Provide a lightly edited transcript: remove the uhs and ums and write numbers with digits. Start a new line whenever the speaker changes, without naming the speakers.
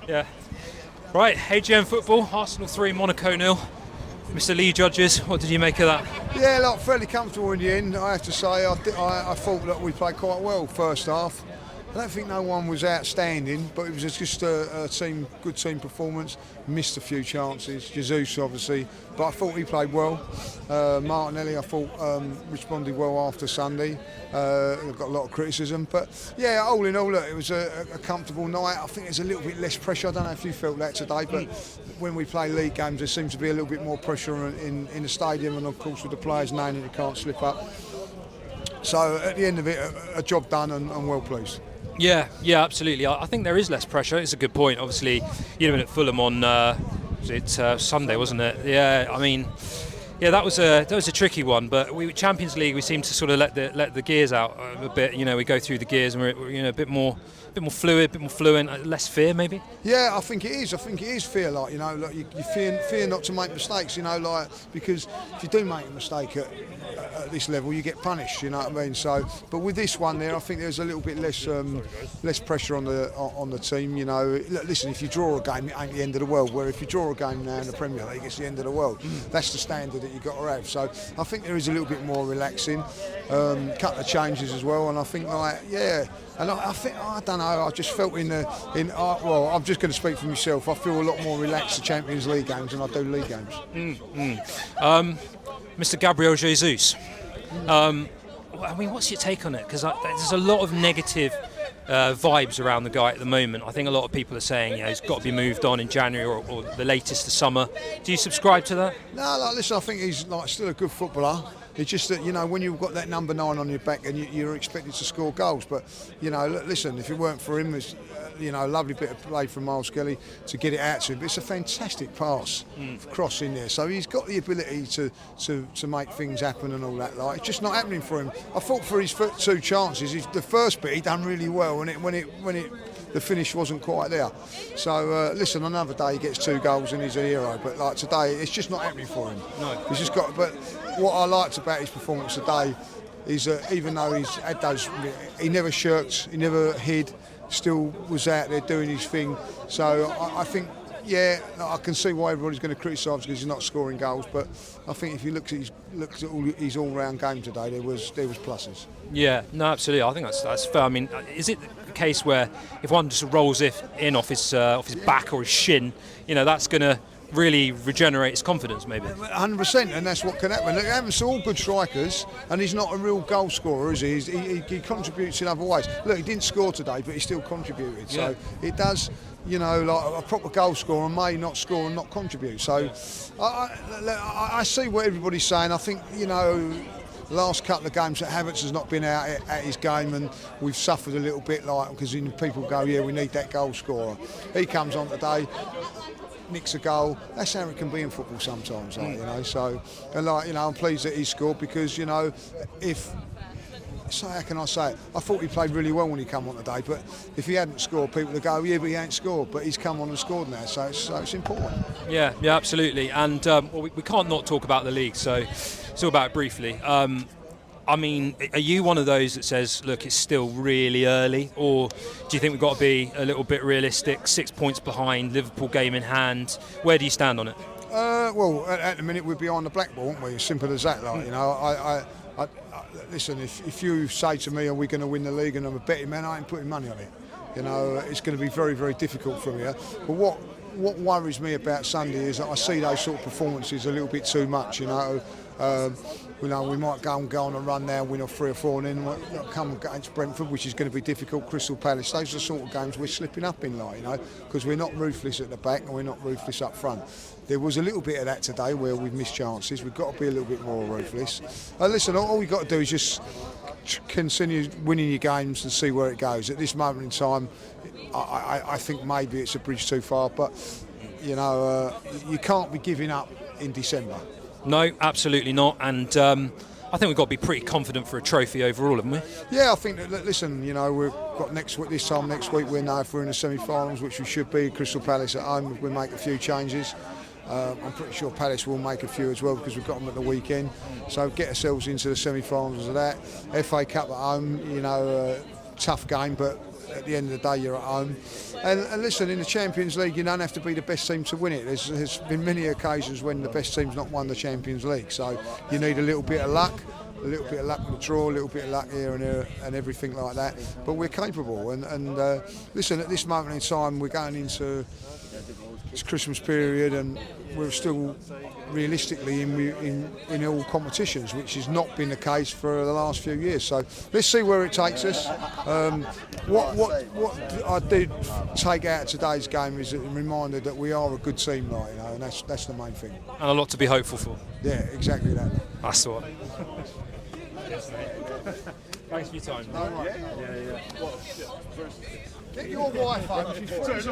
Yeah. Right, AGM football, Arsenal 3, Monaco 0. Mr. Lee Judges, what did you make of that?
Yeah, look, fairly comfortable in the end, I have to say. I thought that we played quite well first half. I don't think no one was outstanding, but it was just a good team performance. Missed a few chances, Jesus obviously, but I thought he played well. Martinelli, I thought, responded well after Sunday. Got a lot of criticism, but yeah, all in all, look, it was a comfortable night. I think there's a little bit less pressure. I don't know if you felt that today, but when we play league games, there seems to be a little bit more pressure in the stadium, and of course with the players knowing that you can't slip up. So at the end of it, a job done and well pleased.
Yeah, absolutely. I think there is less pressure. It's a good point. Obviously, you'd have been at Fulham on Sunday, wasn't it? Yeah, I mean, yeah, that was a tricky one. But Champions League, we seem to sort of let the gears out a bit. You know, we go through the gears and we're a bit more fluid, a bit more fluent, less fear maybe.
Yeah, I think it is. I think it is fear, like, you know, like you fear not to make mistakes, you know, like, because if you do make a mistake at this level, you get punished, you know what I mean? So, but with this one there, I think there's a little bit less pressure on the team. You know, listen, if you draw a game, it ain't the end of the world. Where if you draw a game now in the Premier League, it's the end of the world. That's the standard that you've got to have. So, I think there is a little bit more relaxing. Couple of changes as well, and I think and I don't know. I just felt well, I'm just going to speak for myself. I feel a lot more relaxed at Champions League games than I do league games.
Mr. Gabriel Jesus. I mean, what's your take on it? Because there's a lot of negative vibes around the guy at the moment. I think a lot of people are saying, he's got to be moved on in January or the latest the summer. Do you subscribe to that?
No, listen, I think he's still a good footballer. It's just that, when you've got that number 9 on your back and you're expected to score goals. But, listen, if it weren't for him, it's, a lovely bit of play from Miles Kelly to get it out to him. But it's a fantastic pass, cross in there. So he's got the ability to make things happen and all that. Like, it's just not happening for him. I thought for his 2 chances, the first bit he done really well, and the finish wasn't quite there. So listen, another day he gets 2 goals and he's a hero. But like today, it's just not happening for him.
No.
He's just got. But what I liked about his performance today is that even though he's had those, he never shirked, he never hid, still was out there doing his thing. So I think, I can see why everybody's going to criticise because he's not scoring goals. But I think if you look at his all-round game today, there was pluses.
Yeah, no, absolutely. I think that's fair. I mean, is it the case where if one just rolls in off his back or his shin, that's going to really regenerate his confidence, maybe?
100%, and that's what can happen. Look, happens to all good strikers, and he's not a real goal scorer, is he? He contributes in other ways. Look, he didn't score today, but he still contributed. Yeah. So it does, like a proper goal scorer may not score and not contribute. So I see what everybody's saying. I think, last couple of games that Havertz has not been out at his game, and we've suffered a little bit, because people go, we need that goal scorer. He comes on today, nicks a goal. That's how it can be in football sometimes, So, and I'm pleased that he scored because, how can I say it? I thought he played really well when he came on today, but if he hadn't scored, people would go, but he ain't scored. But he's come on and scored now, so it's important.
Yeah, absolutely. And we can't not talk about the league, so talk about it briefly. I mean, are you one of those that says, look, it's still really early, or do you think we've got to be a little bit realistic? 6 points behind, Liverpool game in hand. Where do you stand on it?
Well, at the minute we're behind the Blackball, aren't we? As simple as that. I listen. If you say to me, "Are we going to win the league?" and I'm a betting man, I ain't putting money on it. It's going to be very, very difficult from here. But what worries me about Sunday is that I see those sort of performances a little bit too much. We might go on a run now, win off 3 or 4, and then we'll come against Brentford, which is going to be difficult. Crystal Palace. Those are the sort of games we're slipping up in, because we're not ruthless at the back and we're not ruthless up front. There was a little bit of that today where we've missed chances. We've got to be a little bit more ruthless. Listen, all we've got to do is just continue winning your games and see where it goes. At this moment in time, I think maybe it's a bridge too far, but you can't be giving up in December.
No, absolutely not. And I think we've got to be pretty confident for a trophy overall, haven't we?
Yeah, I think that, listen, we've got this time next week, we know if we're in the semi-finals, which we should be, Crystal Palace at home, we make a few changes. I'm pretty sure Palace will make a few as well because we've got them at the weekend. So get ourselves into the semi-finals of that. FA Cup at home, tough game, but at the end of the day you're at home. And listen, in the Champions League you don't have to be the best team to win it. There's been many occasions when the best team's not won the Champions League, so you need a little bit of luck. A little bit of luck with the draw, a little bit of luck here and there, and everything like that. But we're capable. And listen, at this moment in time, we're going into this Christmas period, and we're still realistically in all competitions, which has not been the case for the last few years. So let's see where it takes us. What I did take out of today's game is a reminder that we are a good team, like, you know, and that's the main thing.
And a lot to be hopeful for.
Yeah, exactly that.
That's the one. Thanks for your time.
Get your wife home. She's